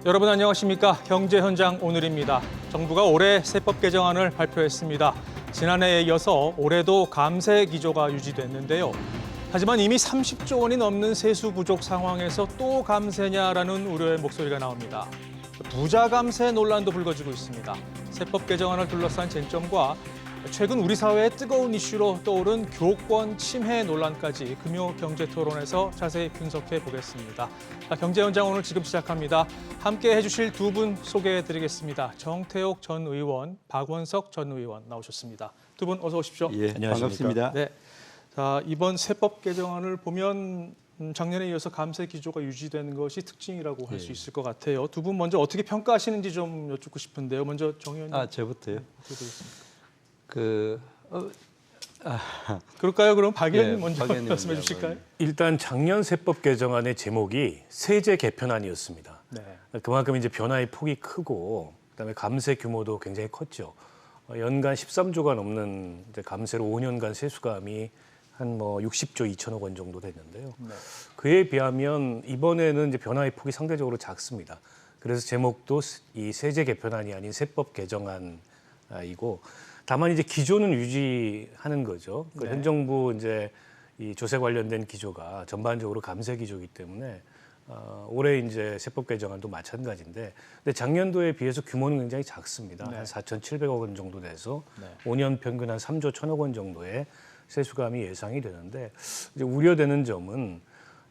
여러분 안녕하십니까? 경제현장 오늘입니다. 정부가 올해 세법 개정안을 발표했습니다. 지난해에 이어서 올해도 감세 기조가 유지됐는데요. 하지만 이미 30조 원이 넘는 세수 부족 상황에서 또 감세냐라는 우려의 목소리가 나옵니다. 부자 감세 논란도 불거지고 있습니다. 세법 개정안을 둘러싼 쟁점과 최근 우리 사회의 뜨거운 이슈로 떠오른 교권 침해 논란까지 금요 경제 토론에서 자세히 분석해 보겠습니다. 경제 현장 오늘 지금 시작합니다. 함께 해주실 두 분 소개해 드리겠습니다. 정태옥 전 의원, 박원석 전 의원 나오셨습니다. 두 분 어서 오십시오. 예, 반갑습니다. 네. 자, 이번 세법 개정안을 보면 작년에 이어서 감세 기조가 유지되는 것이 특징이라고 할 수 있을 것 같아요. 두 분 먼저 어떻게 평가하시는지 좀 여쭙고 싶은데요. 먼저 정 의원님. 저부터요. 어떻게 되겠습니까? 그럴까요? 그럼 박 의원님 예, 먼저 박 의원님 말씀해 먼저 주실까요? 일단 작년 세법 개정안의 제목이 세제 개편안이었습니다. 네. 그만큼 이제 변화의 폭이 크고 그다음에 감세 규모도 굉장히 컸죠. 연간 13조가 넘는 이제 감세로 5년간 세수감이 한 60조 2천억 원 정도 됐는데요. 네. 그에 비하면 이번에는 이제 변화의 폭이 상대적으로 작습니다. 그래서 제목도 이 세제 개편안이 아닌 세법 개정안이고 다만 이제 기조는 유지하는 거죠. 네. 현 정부 이제 이 조세 관련된 기조가 전반적으로 감세 기조이기 때문에 올해 이제 세법 개정안도 마찬가지인데, 근데 작년도에 비해서 규모는 굉장히 작습니다. 네. 한 4,700억 원 정도 돼서 네. 5년 평균 한 3조 1천억 원 정도의 세수감이 예상이 되는데, 이제 우려되는 점은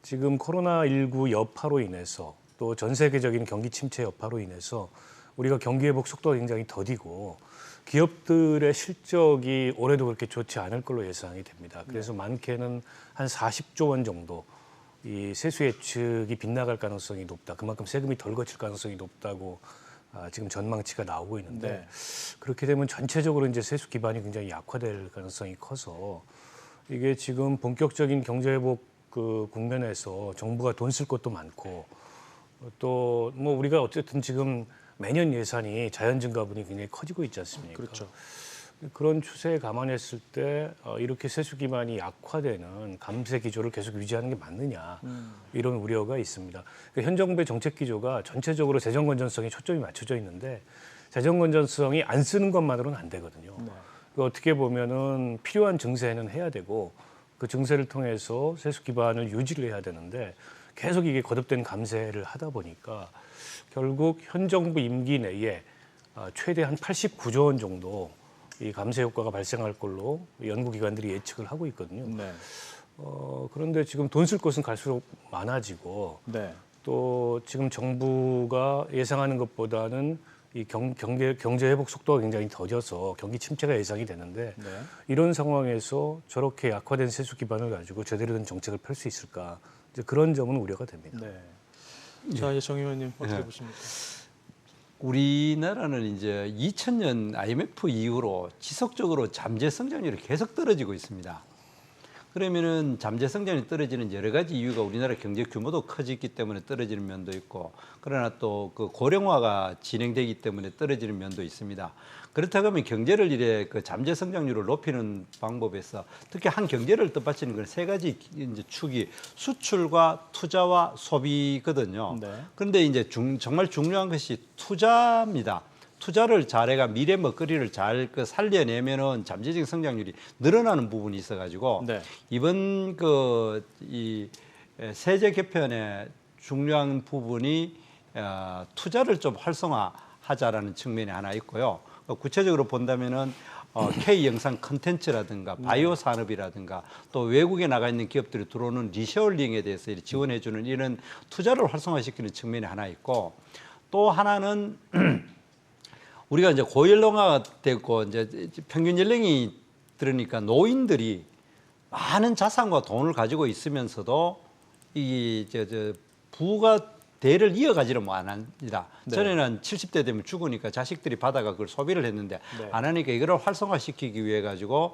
지금 코로나19 여파로 인해서 또 전 세계적인 경기 침체 여파로 인해서 우리가 경기 회복 속도가 굉장히 더디고 기업들의 실적이 올해도 그렇게 좋지 않을 걸로 예상이 됩니다. 그래서 많게는 한 40조 원 정도 이 세수 예측이 빗나갈 가능성이 높다. 그만큼 세금이 덜 거칠 가능성이 높다고 지금 전망치가 나오고 있는데, 네. 그렇게 되면 전체적으로 이제 세수 기반이 굉장히 약화될 가능성이 커서 이게 지금 본격적인 경제 회복 그 국면에서 정부가 돈 쓸 것도 많고 또 우리가 어쨌든 지금 매년 예산이 자연 증가분이 굉장히 커지고 있지 않습니까? 그렇죠. 그런 추세에 감안했을 때 이렇게 세수 기반이 약화되는 감세 기조를 계속 유지하는 게 맞느냐 이런 우려가 있습니다. 그러니까 현 정부의 정책 기조가 전체적으로 재정 건전성에 초점이 맞춰져 있는데 재정 건전성이 안 쓰는 것만으로는 안 되거든요. 네. 어떻게 보면은 필요한 증세는 해야 되고 그 증세를 통해서 세수 기반을 유지를 해야 되는데 계속 이게 거듭된 감세를 하다 보니까 결국 현 정부 임기 내에 최대 한 89조 원 정도 이 감세 효과가 발생할 걸로 연구기관들이 예측을 하고 있거든요. 네. 그런데 지금 돈 쓸 것은 갈수록 많아지고 네. 또 지금 정부가 예상하는 것보다는 이 경제 회복 속도가 굉장히 더뎌서 경기 침체가 예상이 되는데 네. 이런 상황에서 저렇게 약화된 세수 기반을 가지고 제대로 된 정책을 펼 수 있을까? 이제 그런 점은 우려가 됩니다. 네. 자, 이제 정 의원님 어떻게 보십니까? 우리나라는 이제 2000년 IMF 이후로 지속적으로 잠재 성장률이 계속 떨어지고 있습니다. 그러면은 잠재 성장이 떨어지는 여러 가지 이유가 우리나라 경제 규모도 커지기 때문에 떨어지는 면도 있고, 그러나 또 그 고령화가 진행되기 때문에 떨어지는 면도 있습니다. 그렇다고 하면 경제를 이래 그 잠재 성장률을 높이는 방법에서 특히 한 경제를 뜻받치는 건 세 가지 이제 축이 수출과 투자와 소비거든요. 네. 그런데 이제 정말 중요한 것이 투자입니다. 투자를 잘해가 미래 먹거리를 잘 살려내면은 잠재적 성장률이 늘어나는 부분이 있어가지고 네. 이번 이 세제 개편의 중요한 부분이 투자를 좀 활성화하자라는 측면이 하나 있고요. 구체적으로 본다면은 K 영상 컨텐츠라든가 바이오 산업이라든가 또 외국에 나가 있는 기업들이 들어오는 리셔링에 대해서 지원해주는 이런 투자를 활성화시키는 측면이 하나 있고, 또 하나는 우리가 이제 고연령화가 되고 이제 평균 연령이 들으니까 노인들이 많은 자산과 돈을 가지고 있으면서도 이 부가 대를 이어가지를 못합니다. 네. 전에는 70대 되면 죽으니까 자식들이 받아가 그걸 소비를 했는데 네. 안 하니까 이거를 활성화시키기 위해 가지고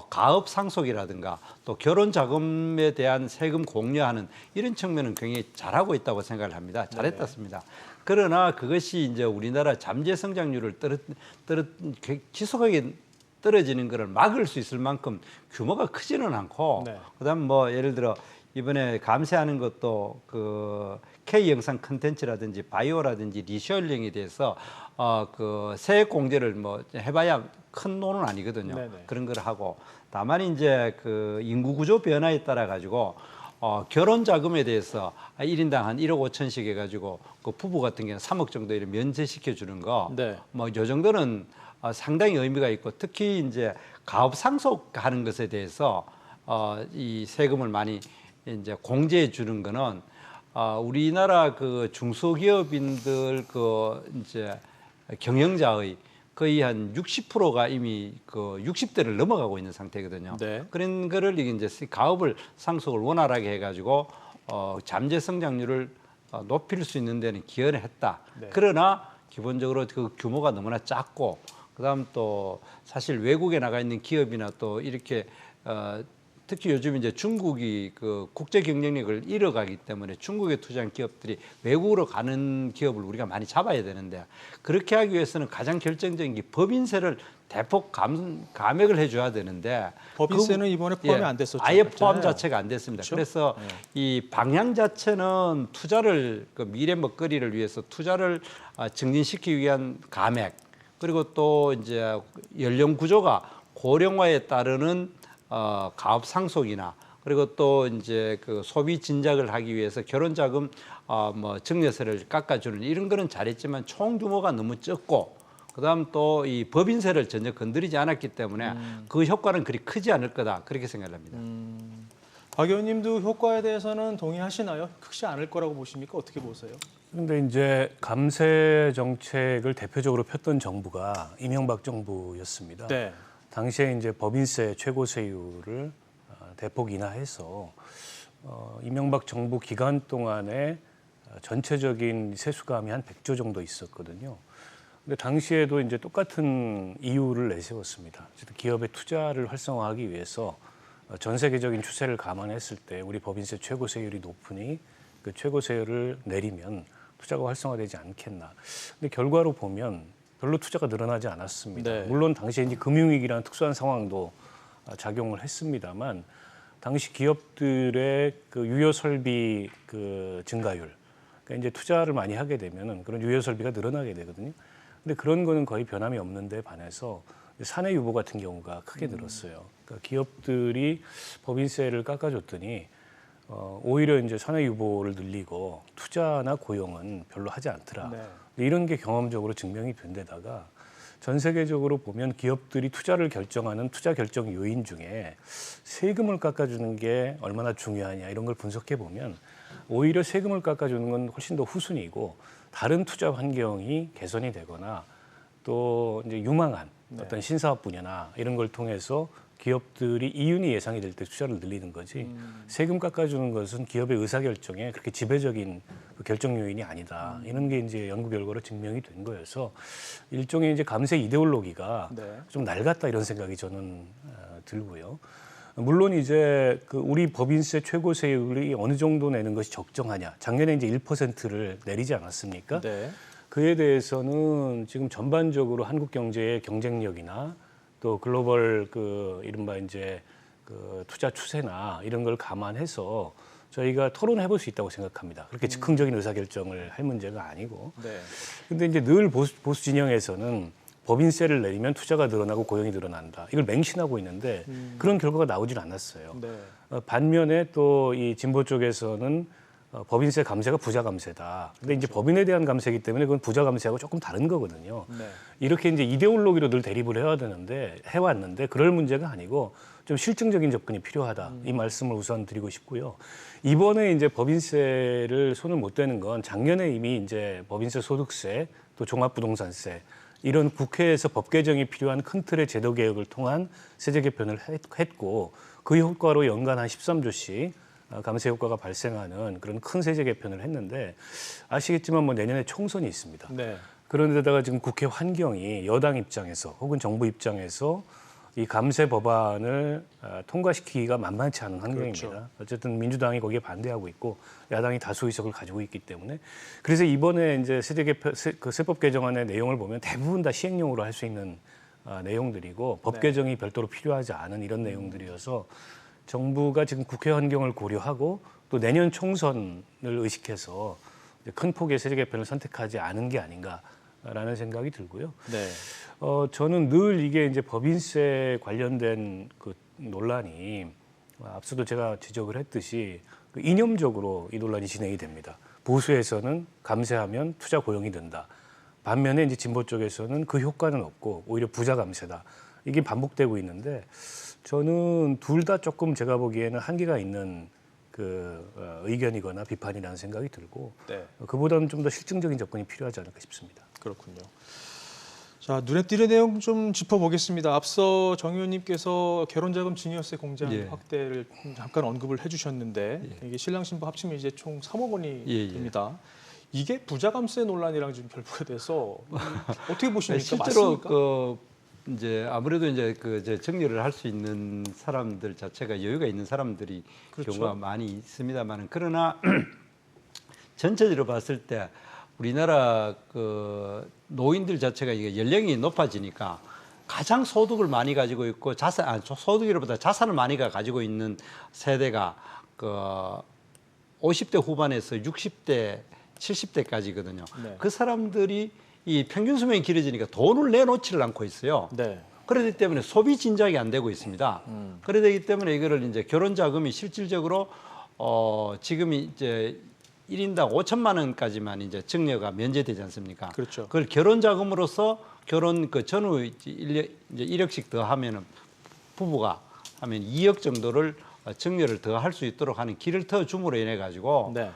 가업 상속이라든가 또 결혼 자금에 대한 세금 공유하는 이런 측면은 굉장히 잘하고 있다고 생각을 합니다. 잘했습니다. 그러나 그것이 이제 우리나라 잠재 성장률을 지속하게 떨어지는 것을 막을 수 있을 만큼 규모가 크지는 않고, 네. 그다음 예를 들어 이번에 감세하는 것도 K 영상 콘텐츠라든지 바이오라든지 리셔링에 대해서 그 세액 공제를 뭐 해봐야 큰 돈은 아니거든요. 네네. 그런 걸 하고 다만 이제 그 인구 구조 변화에 따라 가지고 결혼 자금에 대해서 1인당 한 1억 5천씩 해가지고 그 부부 같은 경우는 3억 정도 이렇게 면세시켜 주는 거, 네. 뭐 요 정도는 상당히 의미가 있고 특히 이제 가업 상속하는 것에 대해서 이 세금을 많이 이제 공제해 주는 거는 우리나라 그 중소기업인들 그 이제 경영자의 거의 한 60%가 이미 그 60대를 넘어가고 있는 상태거든요. 네. 그런 거를 이제 가업을 상속을 원활하게 해가지고 잠재 성장률을 높일 수 있는 데는 기여를 했다. 네. 그러나 기본적으로 그 규모가 너무나 작고 그다음 또 사실 외국에 나가 있는 기업이나 또 이렇게 특히 요즘 이제 중국이 그 국제 경쟁력을 잃어가기 때문에 중국에 투자한 기업들이 외국으로 가는 기업을 우리가 많이 잡아야 되는데 그렇게 하기 위해서는 가장 결정적인 게 법인세를 대폭 감액을 해줘야 되는데 법인세는 이번에 포함이 안 됐었죠. 아예 포함 맞잖아요. 자체가 안 됐습니다. 그렇죠? 그래서 이 방향 자체는 투자를 그 미래 먹거리를 위해서 투자를 증진시키기 위한 감액 그리고 또 이제 연령 구조가 고령화에 따르는 가업 상속이나 그리고 또 이제 그 소비 진작을 하기 위해서 결혼 자금 뭐 증여세를 깎아주는 이런 거는 잘했지만 총 규모가 너무 적고 그다음 또 이 법인세를 전혀 건드리지 않았기 때문에 그 효과는 그리 크지 않을 거다 그렇게 생각합니다. 박 의원님도 효과에 대해서는 동의하시나요? 크지 않을 거라고 보십니까? 어떻게 보세요? 그런데 이제 감세 정책을 대표적으로 폈던 정부가 이명박 정부였습니다. 네. 당시에 이제 법인세 최고 세율을 대폭 인하해서 이명박 정부 기간 동안에 전체적인 세수감이 한 100조 정도 있었거든요. 근데 당시에도 이제 똑같은 이유를 내세웠습니다. 기업의 투자를 활성화하기 위해서 전 세계적인 추세를 감안했을 때 우리 법인세 최고 세율이 높으니 그 최고 세율을 내리면 투자가 활성화되지 않겠나. 근데 결과로 보면 별로 투자가 늘어나지 않았습니다. 네. 물론 당시에 이제 금융위기라는 특수한 상황도 작용을 했습니다만 당시 기업들의 그 유효 설비 그 증가율, 그러니까 이제 투자를 많이 하게 되면은 그런 유효 설비가 늘어나게 되거든요. 근데 그런 거는 거의 변함이 없는데 반해서 사내 유보 같은 경우가 크게 늘었어요. 그러니까 기업들이 법인세를 깎아줬더니 오히려 이제 사내 유보를 늘리고 투자나 고용은 별로 하지 않더라. 네. 이런 게 경험적으로 증명이 된 데다가 전 세계적으로 보면 기업들이 투자를 결정하는 투자 결정 요인 중에 세금을 깎아주는 게 얼마나 중요하냐 이런 걸 분석해 보면 오히려 세금을 깎아주는 건 훨씬 더 후순위고 다른 투자 환경이 개선이 되거나 또 이제 유망한 어떤 신사업 분야나 이런 걸 통해서 기업들이 이윤이 예상이 될 때 투자를 늘리는 거지 세금 깎아주는 것은 기업의 의사결정에 그렇게 지배적인 그 결정 요인이 아니다. 이런 게 이제 연구 결과로 증명이 된 거여서 일종의 이제 감세 이데올로기가 네. 좀 낡았다 이런 생각이 저는 들고요. 물론 이제 그 우리 법인세 최고 세율이 어느 정도 내는 것이 적정하냐. 작년에 이제 1%를 내리지 않았습니까? 네. 그에 대해서는 지금 전반적으로 한국 경제의 경쟁력이나 또 글로벌 그 이른바 이제 그 투자 추세나 이런 걸 감안해서 저희가 토론해 볼 수 있다고 생각합니다. 그렇게 즉흥적인 의사결정을 할 문제가 아니고. 네. 근데 이제 늘 보수 진영에서는 법인세를 내리면 투자가 늘어나고 고용이 늘어난다. 이걸 맹신하고 있는데 그런 결과가 나오질 않았어요. 네. 반면에 또 이 진보 쪽에서는 법인세 감세가 부자 감세다. 근데 이제 법인에 대한 감세이기 때문에 그건 부자 감세하고 조금 다른 거거든요. 네. 이렇게 이제 이데올로기로 늘 대립을 해왔는데 그럴 문제가 아니고 좀 실증적인 접근이 필요하다. 이 말씀을 우선 드리고 싶고요. 이번에 이제 법인세를 손을 못 대는 건 작년에 이미 이제 법인세 소득세 또 종합부동산세 이런 국회에서 법 개정이 필요한 큰 틀의 제도 개혁을 통한 세제 개편을 했고 그 효과로 연간 한 13조씩 감세 효과가 발생하는 그런 큰 세제 개편을 했는데 아시겠지만 뭐 내년에 총선이 있습니다. 네. 그런데다가 지금 국회 환경이 여당 입장에서 혹은 정부 입장에서 이 감세 법안을 통과시키기가 만만치 않은 환경입니다. 그렇죠. 어쨌든 민주당이 거기에 반대하고 있고 야당이 다수 의석을 가지고 있기 때문에 그래서 이번에 이제 세제 개편 그 세법 개정안의 내용을 보면 대부분 다 시행령으로 할 수 있는 내용들이고 법 개정이 별도로 필요하지 않은 이런 내용들이어서 정부가 지금 국회 환경을 고려하고 또 내년 총선을 의식해서 큰 폭의 세제 개편을 선택하지 않은 게 아닌가라는 생각이 들고요. 네. 저는 늘 이게 이제 법인세 관련된 그 논란이 앞서도 제가 지적을 했듯이 그 이념적으로 이 논란이 진행이 됩니다. 보수에서는 감세하면 투자 고용이 된다. 반면에 이제 진보 쪽에서는 그 효과는 없고 오히려 부자 감세다. 이게 반복되고 있는데 저는 둘 다 조금 제가 보기에는 한계가 있는 그 의견이거나 비판이라는 생각이 들고 네. 그보다는 좀 더 실증적인 접근이 필요하지 않을까 싶습니다. 그렇군요. 자, 눈에 띄는 내용 좀 짚어보겠습니다. 앞서 정 의원님께서 결혼자금 증여세 공제한 예. 확대를 잠깐 언급을 해주셨는데 이게 신랑 신부 합치면 이제 총 3억 원이 예. 됩니다. 이게 부자감세 논란이랑 좀 결부가 돼서 어떻게 보십니까? 실제로 맞습니까? 그 이제 아무래도 이제 그 이제 정리를 할 수 있는 사람들 자체가 여유가 있는 사람들이 그렇죠. 경우가 많이 있습니다만은 그러나 전체적으로 봤을 때 우리나라 그 노인들 자체가 이게 연령이 높아지니까 가장 소득을 많이 가지고 있고 소득이라보다 자산을 많이 가지고 있는 세대가 그 50대 후반에서 60대, 70대까지거든요. 네. 그 사람들이 이 평균 수명이 길어지니까 돈을 내놓지를 않고 있어요. 네. 그러기 때문에 소비 진작이 안 되고 있습니다. 그러기 때문에 이거를 이제 결혼 자금이 실질적으로 지금 이제 1인당 5천만 원까지만 이제 증여가 면제되지 않습니까? 그렇죠. 그걸 결혼 자금으로서 결혼 그 전후 이제 1억씩 더 하면은 부부가 하면 2억 정도를 증여를 더 할 수 있도록 하는 길을 터 줌으로 인해 가지고 네.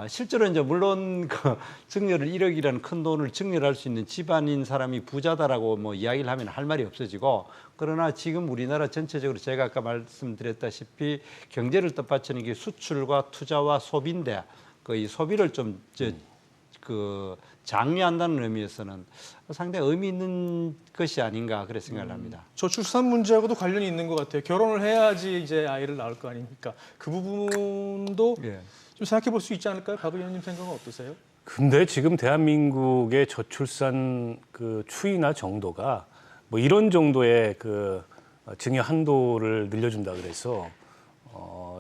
실제로 이제 물론 그 증여를 1억이라는 큰 돈을 증여를 할 수 있는 집안인 사람이 부자다라고 뭐 이야기를 하면 할 말이 없어지고 그러나 지금 우리나라 전체적으로 제가 아까 말씀드렸다시피 경제를 뜻받치는 게 수출과 투자와 소비인데 그 이 소비를 좀 그 장려한다는 의미에서는 상당히 의미 있는 것이 아닌가 그렇게 생각을 합니다. 저출산 문제하고도 관련이 있는 것 같아요. 결혼을 해야지 이제 아이를 낳을 거 아닙니까? 그 부분도 예. 좀 생각해 볼 수 있지 않을까요? 박 의원님 생각은 어떠세요? 근데 지금 대한민국의 저출산 그 추이나 정도가 뭐 이런 정도의 그 증여 한도를 늘려준다 그래서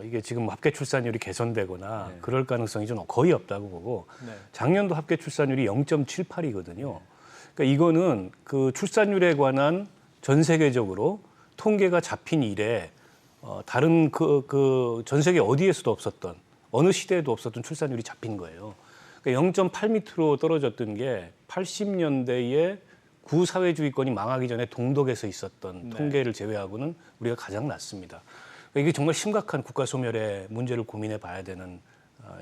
이게 지금 합계 출산율이 개선되거나 그럴 가능성이 좀 거의 없다고 보고 네. 작년도 합계 출산율이 0.78이거든요. 그러니까 이거는 그 출산율에 관한 전 세계적으로 통계가 잡힌 이래 다른 그 전 세계 어디에서도 없었던 어느 시대에도 없었던 출산율이 잡힌 거예요. 그러니까 0.8 밑으로 떨어졌던 게 80년대에 구사회주의권이 망하기 전에 동독에서 있었던 네. 통계를 제외하고는 우리가 가장 낮습니다. 그러니까 이게 정말 심각한 국가 소멸의 문제를 고민해 봐야 되는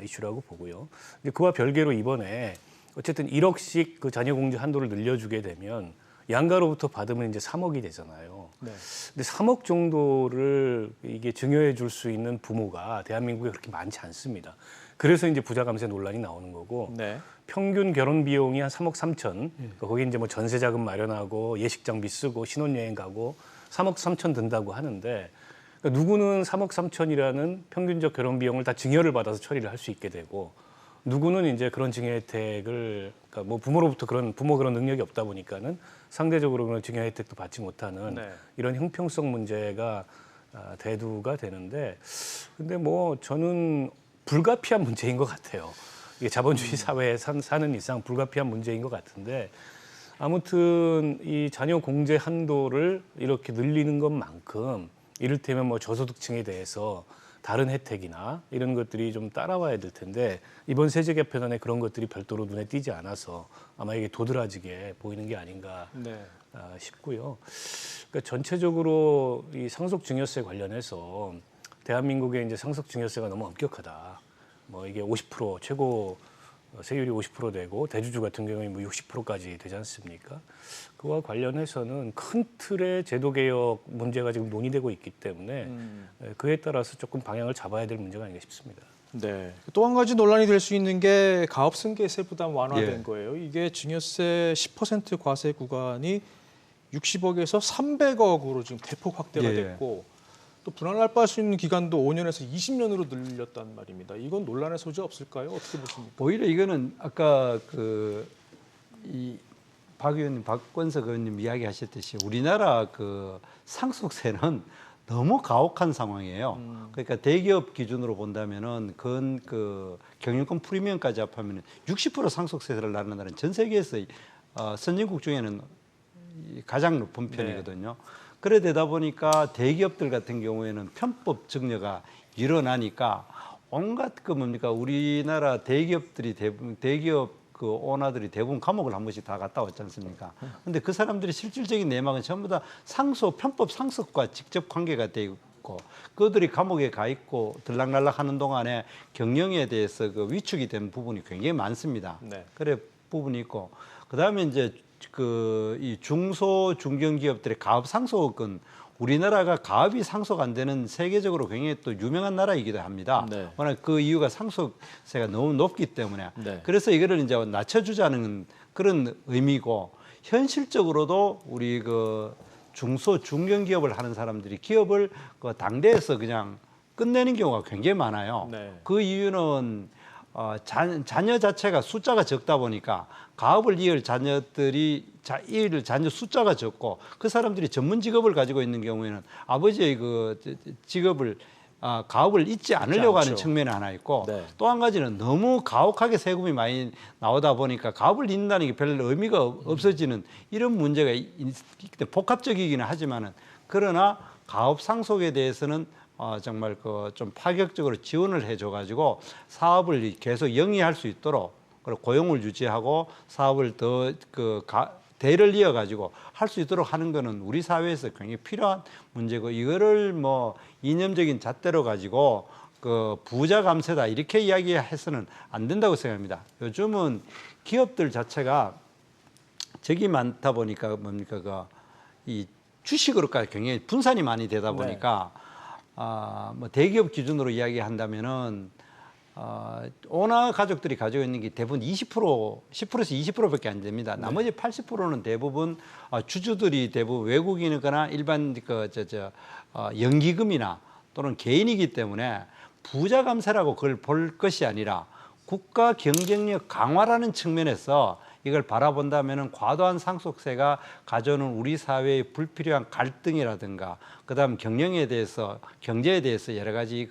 이슈라고 보고요. 근데 그와 별개로 이번에 어쨌든 1억씩 그 자녀 공제 한도를 늘려주게 되면 양가로부터 받으면 이제 3억이 되잖아요. 네. 근데 3억 정도를 이게 증여해 줄 수 있는 부모가 대한민국에 그렇게 많지 않습니다. 그래서 이제 부자 감세 논란이 나오는 거고 네. 평균 결혼 비용이 한 3억 3천. 그러니까 거기 이제 뭐 전세 자금 마련하고 예식 장비 쓰고 신혼여행 가고 3억 3천 든다고 하는데 그러니까 누구는 3억 3천이라는 평균적 결혼 비용을 다 증여를 받아서 처리를 할 수 있게 되고 누구는 이제 그런 증여 혜택을 그러니까 뭐 부모로부터 부모 그런 능력이 없다 보니까는 상대적으로 그런 증여 혜택도 받지 못하는 네. 이런 이런 형평성 문제가 대두가 되는데 근데 뭐 저는 불가피한 문제인 것 같아요. 이게 자본주의 사회에 사는 이상 불가피한 문제인 것 같은데 아무튼 이 자녀 공제 한도를 이렇게 늘리는 것만큼 이를테면 뭐 저소득층에 대해서 다른 혜택이나 이런 것들이 좀 따라와야 될 텐데 이번 세제 개편안에 그런 것들이 별도로 눈에 띄지 않아서 아마 이게 도드라지게 보이는 게 아닌가 네. 싶고요. 그러니까 전체적으로 이 상속 증여세 관련해서 대한민국의 이제 상속 증여세가 너무 엄격하다. 뭐 이게 50% 최고 세율이 50% 되고 대주주 같은 경우에 뭐 60%까지 되지 않습니까? 그와 관련해서는 큰 틀의 제도 개혁 문제가 지금 논의되고 있기 때문에 그에 따라서 조금 방향을 잡아야 될 문제가 아닌가 싶습니다. 네. 또 한 가지 논란이 될 수 있는 게 가업승계세 부담 완화된 예. 거예요. 이게 증여세 10% 과세 구간이 60억에서 300억으로 지금 대폭 확대가 예. 됐고 또 분할 날 수 있는 기간도 5년에서 20년으로 늘렸단 말입니다. 이건 논란의 소지 없을까요? 어떻게 보십니까? 오히려 이거는 아까 이 박 의원님, 박권석 의원님 이야기하셨듯이 우리나라 그 상속세는 너무 가혹한 상황이에요. 그러니까 대기업 기준으로 본다면은 그 경영권 프리미엄까지 합하면 60% 상속세를 나눈다는 전 세계에서 선진국 중에는 가장 높은 편이거든요. 그래 되다 보니까 대기업들 같은 경우에는 편법 증여가 일어나니까 온갖 그 뭡니까 우리나라 대기업들이 대기업 그 오너들이 대부분 감옥을 한 번씩 다 갔다 왔지 않습니까? 근데 그 사람들이 실질적인 내막은 전부 다 편법 상속과 직접 관계가 돼 있고 그들이 감옥에 가 있고 들락날락 하는 동안에 경영에 대해서 그 위축이 된 부분이 굉장히 많습니다. 네. 그래 부분이 있고 그다음에 이제 이 중소 중견기업들의 가업 상속은 우리나라가 가업이 상속 안 되는 세계적으로 굉장히 또 유명한 나라이기도 합니다. 네. 워낙 그 이유가 상속세가 너무 높기 때문에 네. 그래서 이거를 이제 낮춰주자는 그런 의미고 현실적으로도 우리 그 중소 중견기업을 하는 사람들이 기업을 그 당대에서 그냥 끝내는 경우가 굉장히 많아요. 네. 그 이유는 자녀 자체가 숫자가 적다 보니까 가업을 이을 이을 자녀 숫자가 적고 그 사람들이 전문 직업을 가지고 있는 경우에는 아버지의 그 직업을 가업을 잊지 않으려고 하는 측면이 하나 있고 네. 또 한 가지는 너무 가혹하게 세금이 많이 나오다 보니까 가업을 잊는다는 게 별 의미가 없어지는 이런 문제가 있기 때문에 복합적이기는 하지만은 그러나 가업 상속에 대해서는 정말 그 좀 파격적으로 지원을 해줘가지고 사업을 계속 영위할 수 있도록 그리고 고용을 유지하고 사업을 더 대를 이어가지고 할 수 있도록 하는 거는 우리 사회에서 굉장히 필요한 문제고 이거를 뭐 이념적인 잣대로 가지고 그 부자 감세다 이렇게 이야기해서는 안 된다고 생각합니다. 요즘은 기업들 자체가 적이 많다 보니까 뭡니까 이 주식으로까지 굉장히 분산이 많이 되다 보니까 뭐 대기업 기준으로 이야기한다면은 오너 가족들이 가지고 있는 게 대부분 10%에서 20%밖에 안 됩니다. 나머지 80%는 대부분 주주들이 대부분 외국인이거나 일반 연기금이나 또는 개인이기 때문에 부자 감세라고 그걸 볼 것이 아니라 국가 경쟁력 강화라는 측면에서 이걸 바라본다면은 과도한 상속세가 가져오는 우리 사회의 불필요한 갈등이라든가 그다음 경제에 대해서 여러 가지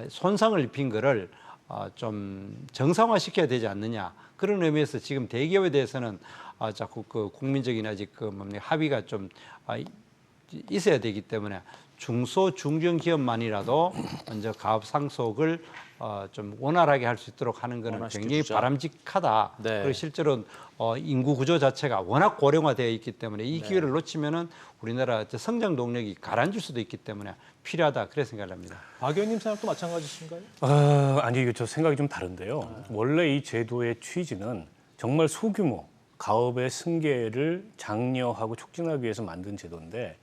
손상을 입힌 거를 좀 정상화시켜야 되지 않느냐 그런 의미에서 지금 대기업에 대해서는 자꾸 그 국민적인 아직 합의가 좀 있어야 되기 때문에 중소 중견기업만이라도 먼저 가업 상속을 좀 원활하게 할 수 있도록 하는 것은 굉장히 바람직하다. 네. 그리고 실제로 인구 구조 자체가 워낙 고령화되어 있기 때문에 이 기회를 놓치면은 우리나라 성장 동력이 가라앉을 수도 있기 때문에 필요하다. 그래 생각을 합니다. 박 의원님 생각도 마찬가지신가요? 아니 이거 저 생각이 좀 다른데요. 원래 이 제도의 취지는 정말 소규모 가업의 승계를 장려하고 촉진하기 위해서 만든 제도인데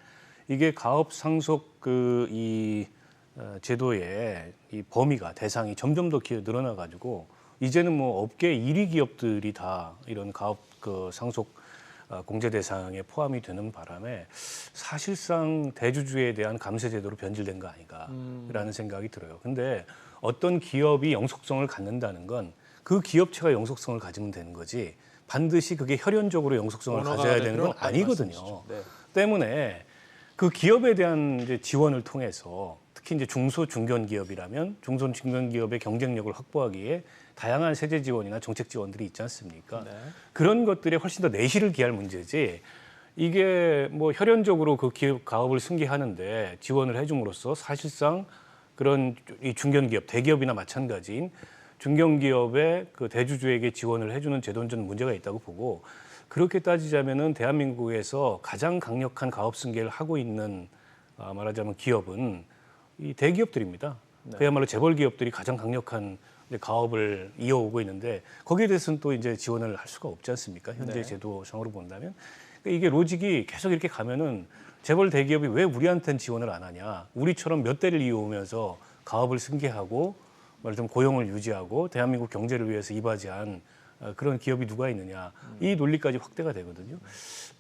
이게 가업 상속 제도의 이 범위가 대상이 점점 더 늘어나 가지고 이제는 뭐 업계 1위 기업들이 다 이런 가업 상속 공제 대상에 포함이 되는 바람에 사실상 대주주에 대한 감세 제도로 변질된 거 아닌가라는 생각이 들어요. 근데 어떤 기업이 영속성을 갖는다는 건 그 기업체가 영속성을 가지면 되는 거지 반드시 그게 혈연적으로 영속성을 가져야 되는 건 아니거든요. 네. 때문에 그 기업에 대한 이제 지원을 통해서 특히 이제 중소 중견 기업이라면 중소 중견 기업의 경쟁력을 확보하기에 다양한 세제 지원이나 정책 지원들이 있지 않습니까? 네. 그런 것들에 훨씬 더 내실을 기할 문제지. 이게 뭐 혈연적으로 그 기업 가업을 승계하는데 지원을 해줌으로써 사실상 그런 이 중견 기업, 대기업이나 마찬가지인 중견 기업의 그 대주주에게 지원을 해주는 제도는 문제가 있다고 보고. 그렇게 따지자면은 대한민국에서 가장 강력한 가업 승계를 하고 있는 말하자면 기업은 이 대기업들입니다. 네. 그야말로 재벌 기업들이 가장 강력한 가업을 이어오고 있는데 거기에 대해서는 또 이제 지원을 할 수가 없지 않습니까? 현재 네. 제도상으로 본다면 그러니까 이게 로직이 계속 이렇게 가면은 재벌 대기업이 왜 우리한테는 지원을 안 하냐? 우리처럼 몇 대를 이어오면서 가업을 승계하고 말하자면 고용을 유지하고 대한민국 경제를 위해서 이바지한 그런 기업이 누가 있느냐 이 논리까지 확대가 되거든요.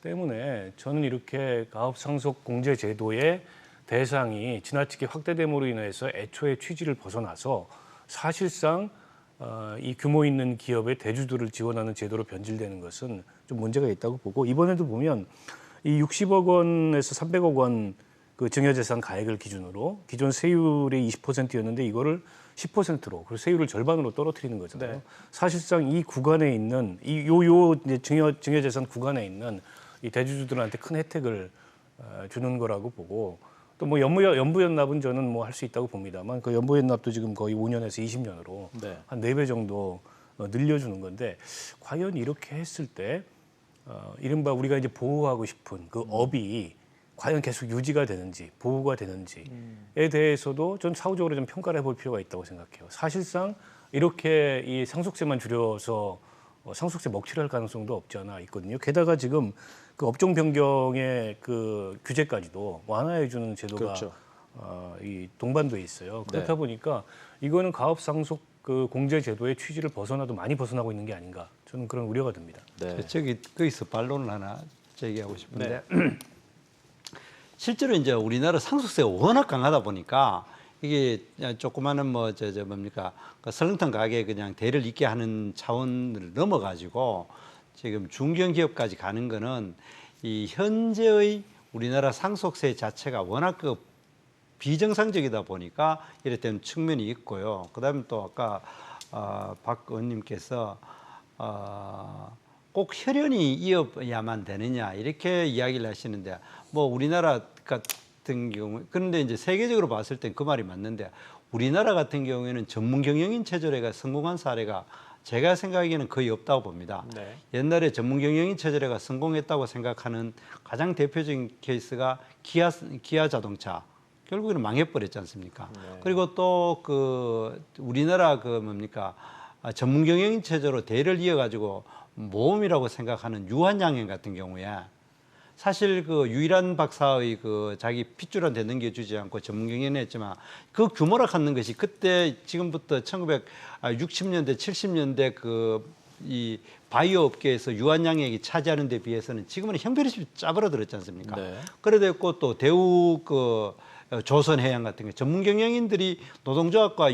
때문에 저는 이렇게 가업 상속 공제 제도의 대상이 지나치게 확대됨으로 인해서 애초에 취지를 벗어나서 사실상 이 규모 있는 기업의 대주주를 지원하는 제도로 변질되는 것은 좀 문제가 있다고 보고 이번에도 보면 이 60억 원에서 300억 원 그 증여재산 가액을 기준으로 기존 세율이 20%였는데 이거를 10%로 그리고 세율을 절반으로 떨어뜨리는 거잖아요. 네. 사실상 이 구간에 있는 이제 증여재산 구간에 있는 이 대주주들한테 큰 혜택을 주는 거라고 보고 또 뭐 연부연납은 저는 뭐 할 수 있다고 봅니다만 그 연부연납도 지금 거의 5년에서 20년으로 네. 한 4배 정도 늘려주는 건데 과연 이렇게 했을 때 이른바 우리가 이제 보호하고 싶은 그 업이 과연 계속 유지가 되는지 보호가 되는지에 대해서도 좀 사후적으로 좀 평가를 해볼 필요가 있다고 생각해요. 사실상 이렇게 이 상속세만 줄여서 상속세 먹튀를 할 가능성도 없지 않아 있거든요. 게다가 지금 그 업종 변경의 그 규제까지도 완화해 주는 제도가 그렇죠. 이 동반돼 있어요. 그렇다 네. 보니까 이거는 가업 상속 그 공제 제도의 취지를 많이 벗어나고 있는 게 아닌가 저는 그런 우려가 듭니다. 네. 저기 거기서 반론을 하나 제기하고 싶은데 네. 실제로 이제 우리나라 상속세가 워낙 강하다 보니까 이게 조그마한 뭡니까 그 설렁탕 가게 그냥 대를 잇게 하는 차원을 넘어가지고 지금 중견기업까지 가는 거는 이 현재의 우리나라 상속세 자체가 워낙 그 비정상적이다 보니까 이랬던 측면이 있고요. 그다음에 또 아까 박 의원님께서 꼭 혈연이 이어야만 되느냐 이렇게 이야기를 하시는데 뭐 우리나라 같은 경우 그런데 이제 세계적으로 봤을 땐 그 말이 맞는데 우리나라 같은 경우에는 전문 경영인 체제가 성공한 사례가 제가 생각하기에는 거의 없다고 봅니다. 네. 옛날에 전문 경영인 체제가 성공했다고 생각하는 가장 대표적인 케이스가 기아 자동차 결국에는 망해버렸지 않습니까? 네. 그리고 또 그 우리나라 그 뭡니까 전문 경영인 체제로 대를 이어가지고 모험이라고 생각하는 유한양행 같은 경우에 사실 그 유일한 박사의 그 자기 핏줄한테 넘겨주지 않고 전문 경영을 했지만 그 규모라 갖는 것이 그때 지금부터 1960년대 70년대 그 이 바이오 업계에서 유한양액이 차지하는 데 비해서는 지금은 형편이 짜버려들었지 않습니까? 네. 그래도 있고 또 대우 그 조선해양 같은 게 전문 경영인들이 노동조합과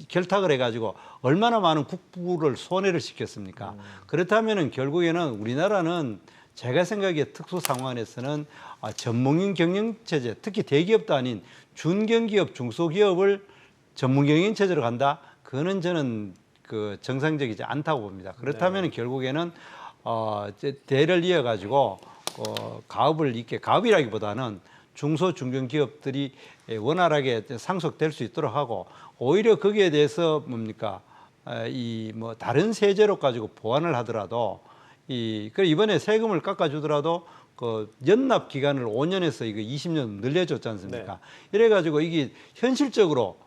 결탁을 해가지고 얼마나 많은 국부를 손해를 시켰습니까? 그렇다면은 결국에는 우리나라는 제가 생각에 특수 상황에서는 전문인 경영 체제, 특히 대기업도 아닌 중견기업, 중소기업을 전문 경영 체제로 간다. 그거는 저는 그 정상적이지 않다고 봅니다. 그렇다면 결국에는 대를 이어가지고 가업을 이렇게 가업이라기보다는 중소 중견기업들이 원활하게 상속될 수 있도록 하고 오히려 거기에 대해서 뭡니까 이 뭐 다른 세제로 가지고 보완을 하더라도 그래 이번에 세금을 깎아주더라도 그 연납 기간을 5년에서 이거 20년 늘려줬지 않습니까? 네. 이래가지고 이게 현실적으로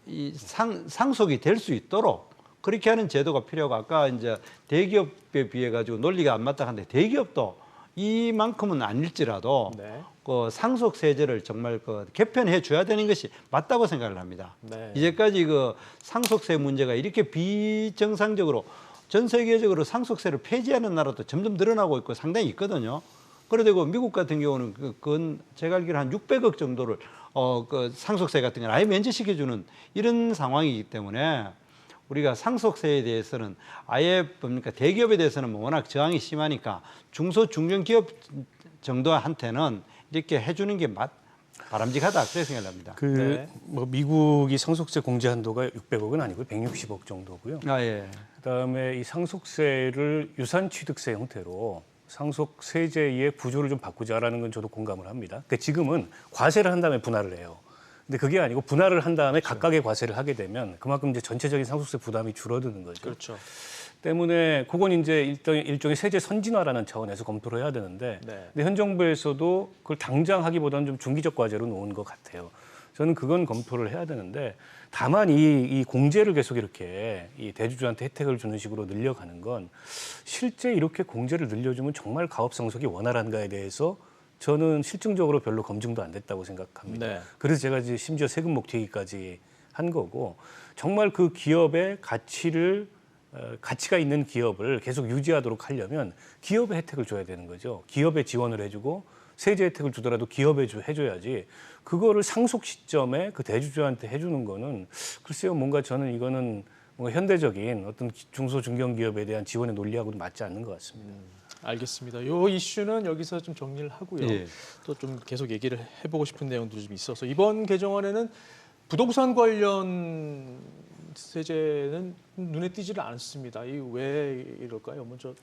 이 상속이 될 수 있도록 그렇게 하는 제도가 필요하고 아까 이제 대기업에 비해 가지고 논리가 안 맞다 하는데 대기업도 이만큼은 아닐지라도 네. 그 상속 세제를 정말 그 개편해 줘야 되는 것이 맞다고 생각을 합니다. 네. 이제까지 그 상속세 문제가 이렇게 비정상적으로 전 세계적으로 상속세를 폐지하는 나라도 점점 늘어나고 있고 상당히 있거든요. 그러고 미국 같은 경우는 그건 제가 알기로 한 600억 정도를 그 상속세 같은 걸 아예 면제시켜주는 이런 상황이기 때문에 우리가 상속세에 대해서는 아예 뭡니까 대기업에 대해서는 뭐 워낙 저항이 심하니까 중소 중견기업 정도한테는 이렇게 해주는 게 바람직하다 그렇게 생각합니다. 네. 뭐 미국이 상속세 공제 한도가 600억은 아니고 160억 정도고요. 예. 그다음에 이 상속세를 유산취득세 형태로 상속세제의 구조를 좀 바꾸자라는 건 저도 공감을 합니다. 그러니까 지금은 과세를 한 다음에 분할을 해요. 근데 그게 아니고 분할을 한 다음에 각각의 과세를 하게 되면 그만큼 이제 전체적인 상속세 부담이 줄어드는 거죠. 그렇죠. 때문에 그건 이제 일종의 세제 선진화라는 차원에서 검토를 해야 되는데 네. 근데 현 정부에서도 그걸 당장 하기보다는 좀 중기적 과제로 놓은 것 같아요. 저는 그건 검토를 해야 되는데 다만 이 공제를 계속 이렇게 이 대주주한테 혜택을 주는 식으로 늘려가는 건 실제 이렇게 공제를 늘려주면 정말 가업 상속이 원활한가에 대해서 저는 실증적으로 별로 검증도 안 됐다고 생각합니다. 네. 그래서 제가 이제 심지어 세금 목튀기까지 한 거고 정말 그 기업의 가치가 있는 기업을 계속 유지하도록 하려면 기업에 혜택을 줘야 되는 거죠. 기업에 지원을 해주고 세제 혜택을 주더라도 기업에 해줘야지 그거를 상속 시점에 그 대주주한테 해주는 거는 글쎄요 뭔가 저는 이거는 뭔가 현대적인 어떤 중소 중견기업에 대한 지원의 논리하고는 맞지 않는 것 같습니다. 알겠습니다. 요 이슈는 여기서 좀 정리를 하고요. 예. 또 좀 계속 얘기를 해보고 싶은 내용들이 좀 있어서 이번 개정안에는 부동산 관련 세제는 눈에 띄지를 않습니다. 이 왜 이럴까요? 먼저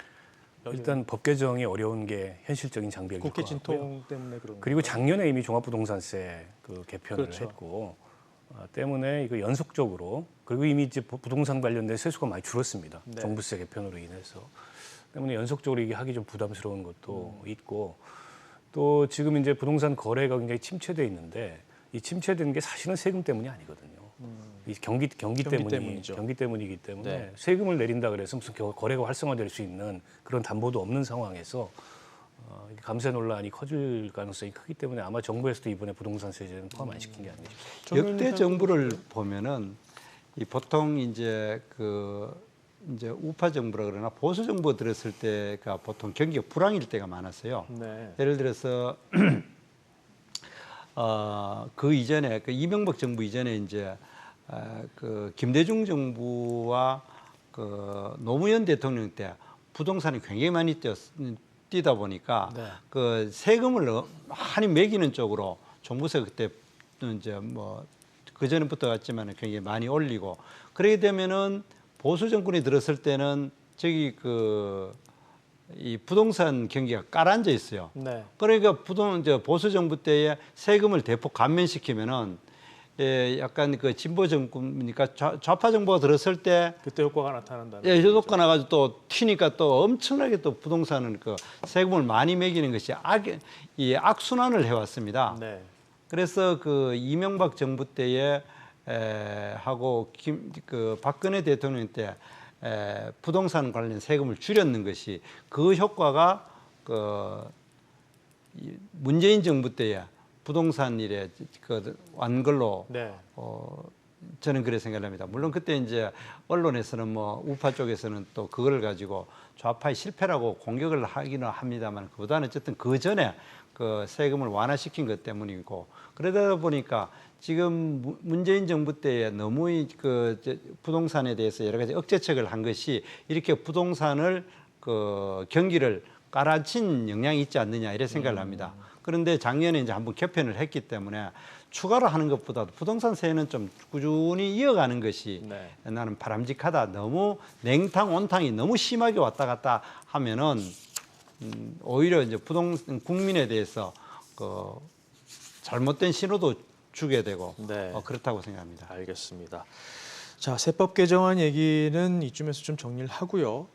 일단 법 개정이 어려운 게 현실적인 장벽일 것 국회 같고요. 진통 때문에 그런 그리고 건가요? 작년에 이미 종합부동산세 그 개편을 그렇죠. 했고 때문에 이거 연속적으로 그리고 이미 이제 부동산 관련된 세수가 많이 줄었습니다. 네. 종부세 개편으로 인해서 때문에 연속적으로 이게 하기 좀 부담스러운 것도 있고 또 지금 이제 부동산 거래가 굉장히 침체돼 있는데 이 침체된 게 사실은 세금 때문이 아니거든요. 이 경기 때문이죠. 때문이기 때문에 네. 세금을 내린다 그래서 무슨 거래가 활성화될 수 있는 그런 담보도 없는 상황에서 감세 논란이 커질 가능성이 크기 때문에 아마 정부에서도 이번에 부동산 세제는 포함 안 시킨 게 아닌가 싶습니다. 역대 정부를 보면은 이 보통 이제 이제 우파 정부라 그러나 보수 정부 들었을 때가 보통 경기가 불황일 때가 많았어요. 네. 예를 들어서 그 이전에 그 이명박 정부 이전에 이제 그 김대중 정부와 그 노무현 대통령 때 부동산이 굉장히 많이 뛰다 보니까 네. 그 세금을 많이 매기는 쪽으로 종부세 그때 이제 뭐 그전부터 같지만 굉장히 많이 올리고 그렇게 되면은 보수 정권이 들었을 때는 저기 이 부동산 경기가 깔아앉아 있어요. 네. 그러니까 보수 정부 때에 세금을 대폭 감면시키면은 약간 그 진보 정권이니까 좌파 정부가 들었을 때 그때 효과가 나타난다는 효도가 나가지고 또 튀니까 또 엄청나게 또 부동산은 그 세금을 많이 매기는 것이 이 악순환을 해왔습니다. 네. 그래서 그 이명박 정부 때에 하고 그 박근혜 대통령 때 부동산 관련 세금을 줄였는 것이 그 효과가 문재인 정부 때에 부동산 일에 완 걸로 네. 저는 그렇게 생각합니다. 물론 그때 이제 언론에서는 뭐 우파 쪽에서는 또 그걸 가지고 좌파의 실패라고 공격을 하기는 합니다만 그보다는 어쨌든 그 전에 그 세금을 완화시킨 것 때문이고 그러다 보니까 지금 문재인 정부 때에 너무 부동산에 대해서 여러 가지 억제책을 한 것이 이렇게 부동산을 경기를 깔아친 영향이 있지 않느냐 이런 생각을 합니다. 그런데 작년에 이제 한번 개편을 했기 때문에 추가로 하는 것보다도 부동산세는 좀 꾸준히 이어가는 것이 네. 나는 바람직하다. 너무 냉탕 온탕이 너무 심하게 왔다 갔다 하면은 오히려 이제 국민에 대해서 잘못된 신호도 주게 되고 네. 그렇다고 생각합니다. 알겠습니다. 자, 세법 개정안 얘기는 이쯤에서 좀 정리를 하고요.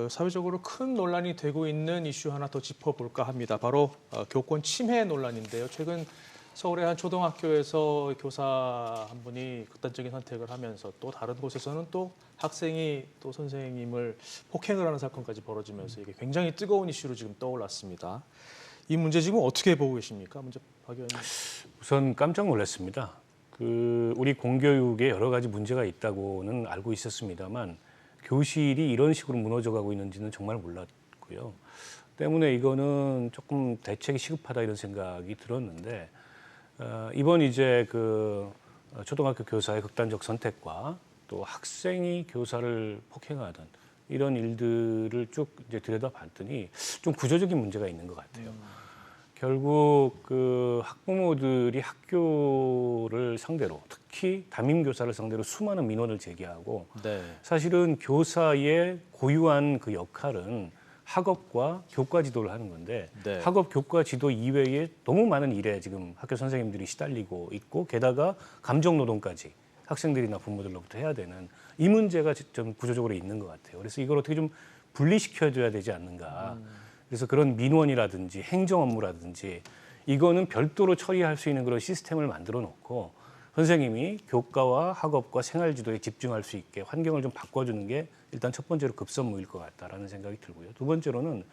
사회적으로 큰 논란이 되고 있는 이슈 하나 더 짚어볼까 합니다. 바로 교권 침해 논란인데요. 최근 서울의 한 초등학교에서 교사 한 분이 극단적인 선택을 하면서 또 다른 곳에서는 또 학생이 또 선생님을 폭행을 하는 사건까지 벌어지면서 이게 굉장히 뜨거운 이슈로 지금 떠올랐습니다. 이 문제 지금 어떻게 보고 계십니까? 먼저 박 의원님. 우선 깜짝 놀랐습니다. 우리 공교육에 여러 가지 문제가 있다고는 알고 있었습니다만 교실이 이런 식으로 무너져가고 있는지는 정말 몰랐고요. 때문에 이거는 조금 대책이 시급하다 이런 생각이 들었는데 이번 이제 초등학교 교사의 극단적 선택과 또 학생이 교사를 폭행하던 이런 일들을 쭉 이제 들여다봤더니 좀 구조적인 문제가 있는 것 같아요. 결국 학부모들이 학교를 상대로 특히 담임교사를 상대로 수많은 민원을 제기하고 네. 사실은 교사의 고유한 그 역할은 학업과 교과 지도를 하는 건데 네. 학업 교과 지도 이외에 너무 많은 일에 지금 학교 선생님들이 시달리고 있고 게다가 감정 노동까지 학생들이나 부모들로부터 해야 되는 이 문제가 좀 구조적으로 있는 것 같아요. 그래서 이걸 어떻게 좀 분리시켜줘야 되지 않는가. 그래서 그런 민원이라든지 행정 업무라든지 이거는 별도로 처리할 수 있는 그런 시스템을 만들어 놓고 선생님이 교과와 학업과 생활지도에 집중할 수 있게 환경을 좀 바꿔주는 게 일단 첫 번째로 급선무일 것 같다라는 생각이 들고요. 두 번째로는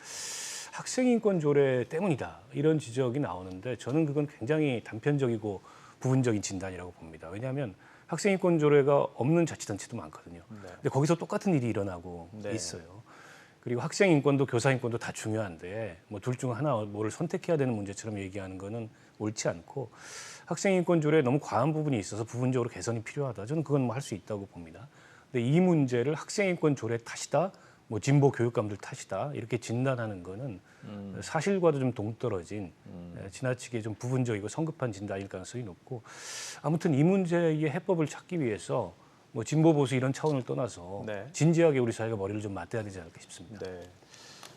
학생인권 조례 때문이다 이런 지적이 나오는데 저는 그건 굉장히 단편적이고 부분적인 진단이라고 봅니다. 왜냐하면 학생인권 조례가 없는 자치단체도 많거든요. 근데 거기서 똑같은 일이 일어나고 네. 있어요. 그리고 학생 인권도 교사 인권도 다 중요한데 뭐 둘 중 하나 뭐를 선택해야 되는 문제처럼 얘기하는 거는 옳지 않고 학생 인권 조례에 너무 과한 부분이 있어서 부분적으로 개선이 필요하다. 저는 그건 뭐 할 수 있다고 봅니다. 근데 이 문제를 학생인권 조례 탓이다, 뭐 진보 교육감들 탓이다 이렇게 진단하는 거는 사실과도 좀 동떨어진 지나치게 좀 부분적이고 성급한 진단일 가능성이 높고, 아무튼 이 문제의 해법을 찾기 위해서 뭐 진보 보수 이런 차원을 떠나서 네. 진지하게 우리 사회가 머리를 좀 맞대야 되지 않을까 싶습니다. 네.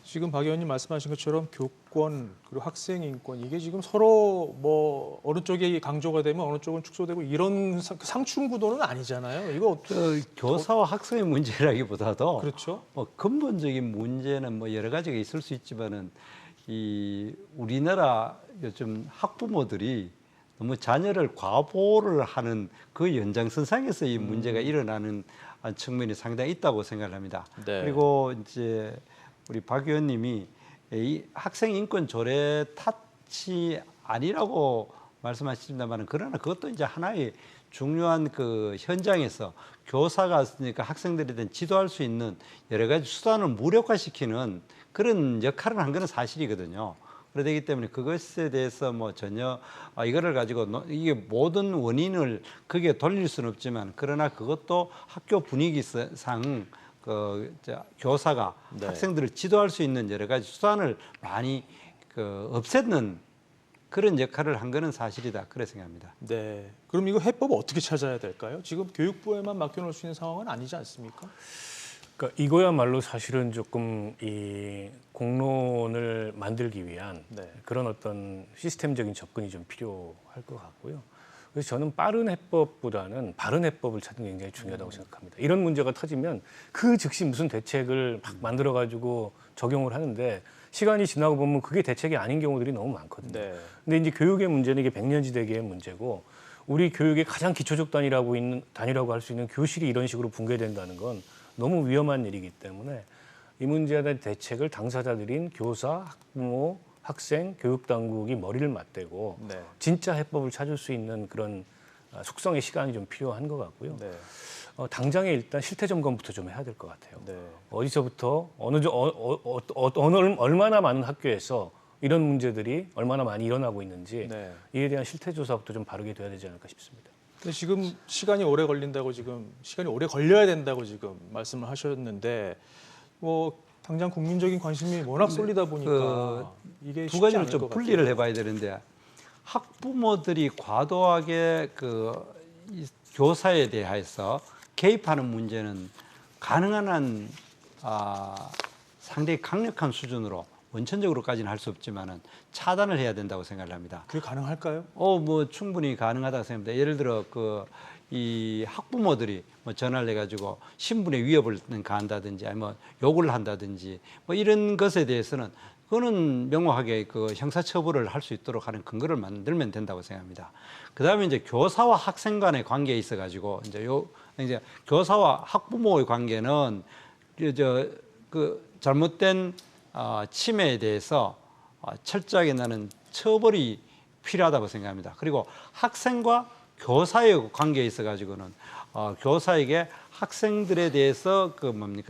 지금 박 의원님 말씀하신 것처럼 교권 그리고 학생 인권 이게 지금 서로 뭐 어느 쪽이 강조가 되면 어느 쪽은 축소되고 이런 상충 구도는 아니잖아요. 이거 교사와 학생의 문제라기보다도 그렇죠. 근본적인 문제는 뭐 여러 가지가 있을 수 있지만은 우리나라 요즘 학부모들이 너무 자녀를 과보호를 하는 그 연장선상에서 이 문제가 일어나는 측면이 상당히 있다고 생각을 합니다. 네. 그리고 이제 우리 박 의원님이 이 학생 인권 조례 탓이 아니라고 말씀하십니다만, 그러나 그것도 이제 하나의 중요한 그 현장에서 교사가 그러니까 학생들에 대한 지도할 수 있는 여러 가지 수단을 무력화시키는 그런 역할을 한 것은 사실이거든요. 그러기 때문에 그것에 대해서 뭐 전혀 이거를 가지고 이게 모든 원인을 그게 돌릴 수는 없지만, 그러나 그것도 학교 분위기상 교사가 네. 학생들을 지도할 수 있는 여러 가지 수단을 많이 없애는 그런 역할을 한 거는 사실이다, 그렇게 생각합니다. 네. 그럼 이거 해법을 어떻게 찾아야 될까요? 지금 교육부에만 맡겨놓을 수 있는 상황은 아니지 않습니까? 그러니까 이거야말로 사실은 조금 이 공론을 만들기 위한 네. 그런 어떤 시스템적인 접근이 좀 필요할 것 같고요. 그래서 저는 빠른 해법보다는 바른 해법을 찾는 게 굉장히 중요하다고 생각합니다. 이런 문제가 터지면 그 즉시 무슨 대책을 막 만들어가지고 적용을 하는데, 시간이 지나고 보면 그게 대책이 아닌 경우들이 너무 많거든요. 네. 근데 이제 교육의 문제는 이게 백년지대계의 문제고, 우리 교육의 가장 기초적 단위라고 할 수 있는 교실이 이런 식으로 붕괴된다는 건 너무 위험한 일이기 때문에 이 문제에 대한 대책을 당사자들인 교사, 학부모, 학생, 교육당국이 머리를 맞대고 네. 진짜 해법을 찾을 수 있는 그런 숙성의 시간이 좀 필요한 것 같고요. 네. 당장에 일단 실태 점검부터 좀 해야 될 것 같아요. 네. 어디서부터 얼마나 많은 학교에서 이런 문제들이 얼마나 많이 일어나고 있는지 네. 이에 대한 실태 조사부터 좀 바르게 돼야 되지 않을까 싶습니다. 근데 지금 시간이 오래 걸린다고 시간이 오래 걸려야 된다고 지금 말씀을 하셨는데 뭐 당장 국민적인 관심이 워낙 쏠리다 보니까 이게 두 쉽지 가지를 않을 좀 것 분리를 같아요. 해봐야 되는데, 학부모들이 과도하게 이 교사에 대해서 개입하는 문제는 가능한 한 상당히 강력한 수준으로 원천적으로까지는 할 수 없지만은 차단을 해야 된다고 생각을 합니다. 그게 가능할까요? 뭐 충분히 가능하다고 생각합니다. 예를 들어 이 학부모들이 뭐 전화를 해가지고 신분의 위협을 가한다든지, 아니면 욕을 한다든지, 뭐 이런 것에 대해서는 그거는 명확하게 형사처벌을 할 수 있도록 하는 근거를 만들면 된다고 생각합니다. 그다음에 이제 교사와 학생 간의 관계에 있어가지고 이제 교사와 학부모의 관계는 잘못된 침해에 대해서 철저하게 나는 처벌이 필요하다고 생각합니다. 그리고 학생과 교사의 관계에 있어 가지고는 교사에게 학생들에 대해서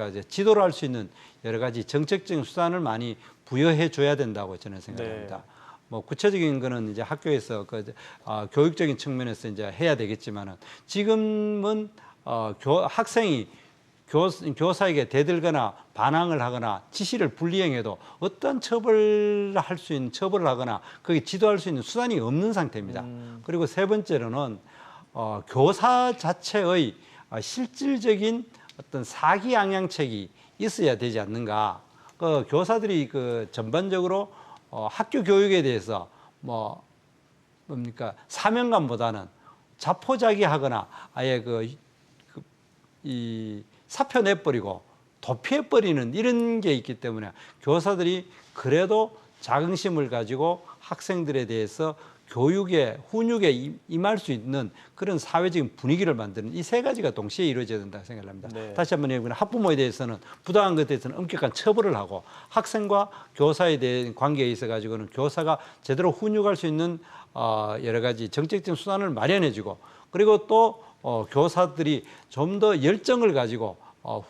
이제 지도를 할 수 있는 여러 가지 정책적인 수단을 많이 부여해 줘야 된다고 저는 생각합니다. 네. 뭐 구체적인 거는 이제 학교에서 교육적인 측면에서 이제 해야 되겠지만은, 지금은 학생이 교사에게 대들거나 반항을 하거나 지시를 불이행해도 어떤 처벌을 하거나 거기 지도할 수 있는 수단이 없는 상태입니다. 그리고 세 번째로는 교사 자체의 실질적인 어떤 사기 양양책이 있어야 되지 않는가. 교사들이 전반적으로 학교 교육에 대해서 사명감보다는 자포자기하거나 아예 사표 내버리고 도피해버리는 이런 게 있기 때문에, 교사들이 그래도 자긍심을 가지고 학생들에 대해서 교육에 훈육에 임할 수 있는 그런 사회적인 분위기를 만드는 이 세 가지가 동시에 이루어져야 된다고 생각합니다. 네. 다시 한번 얘기하면 학부모에 대해서는 부당한 것에 대해서는 엄격한 처벌을 하고, 학생과 교사에 대한 관계에 있어 가지고는 교사가 제대로 훈육할 수 있는 여러 가지 정책적인 수단을 마련해주고, 그리고 또 교사들이 좀 더 열정을 가지고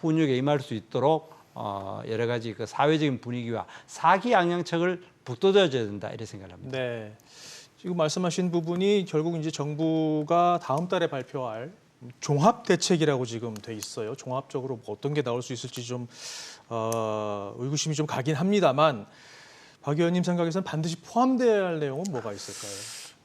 훈육에 임할 수 있도록 여러 가지 사회적인 분위기와 사기 양양책을 북돋아줘야 된다, 이렇게 생각합니다. 네. 지금 말씀하신 부분이 결국 이제 정부가 다음 달에 발표할 종합 대책이라고 지금 돼 있어요. 종합적으로 뭐 어떤 게 나올 수 있을지 좀 의구심이 좀 가긴 합니다만 박 의원님 생각에서는 반드시 포함돼야 할 내용은 뭐가 있을까요?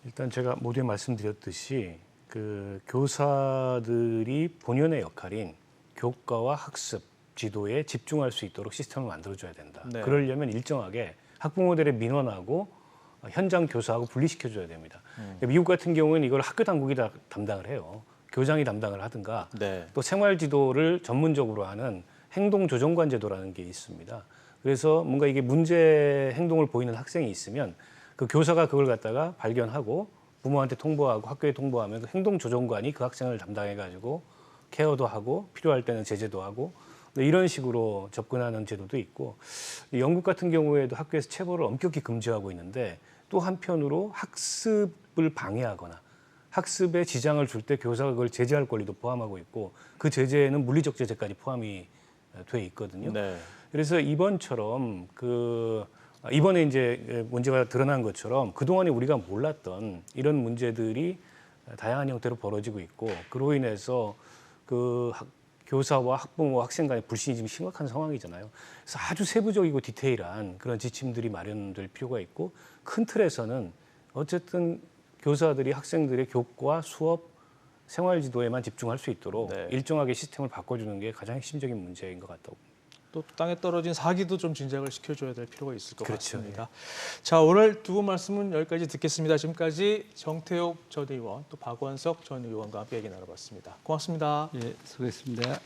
일단 제가 모두에 말씀드렸듯이 그 교사들이 본연의 역할인 교과와 학습, 지도에 집중할 수 있도록 시스템을 만들어줘야 된다. 네. 그러려면 일정하게 학부모들의 민원하고 현장 교사하고 분리시켜줘야 됩니다. 미국 같은 경우는 이걸 학교 당국이 다 담당을 해요. 교장이 담당을 하든가 네. 또 생활 지도를 전문적으로 하는 행동 조정관 제도라는 게 있습니다. 그래서 뭔가 이게 문제 행동을 보이는 학생이 있으면 그 교사가 그걸 갖다가 발견하고 부모한테 통보하고 학교에 통보하면 그 행동 조정관이 그 학생을 담당해 가지고 케어도 하고 필요할 때는 제재도 하고 이런 식으로 접근하는 제도도 있고 영국 같은 경우에도 학교에서 체벌을 엄격히 금지하고 있는데 또 한편으로 학습을 방해하거나 학습에 지장을 줄 때 교사가 그걸 제재할 권리도 포함하고 있고 그 제재에는 물리적 제재까지 포함이 돼 있거든요. 네. 그래서 이번처럼 이번에 이제 문제가 드러난 것처럼 그동안에 우리가 몰랐던 이런 문제들이 다양한 형태로 벌어지고 있고 그로 인해서 교사와 학부모, 학생 간의 불신이 지금 심각한 상황이잖아요. 그래서 아주 세부적이고 디테일한 그런 지침들이 마련될 필요가 있고 큰 틀에서는 어쨌든 교사들이 학생들의 교과, 수업, 생활 지도에만 집중할 수 있도록 네. 일정하게 시스템을 바꿔주는 게 가장 핵심적인 문제인 것 같다고. 또 땅에 떨어진 사기도 좀 진작을 시켜줘야 될 필요가 있을 것 그렇죠. 같습니다. 자, 오늘 두 분 말씀은 여기까지 듣겠습니다. 지금까지 정태욱 전 의원 또 박원석 전 의원과 함께 얘기 나눠봤습니다. 고맙습니다. 예, 수고했습니다.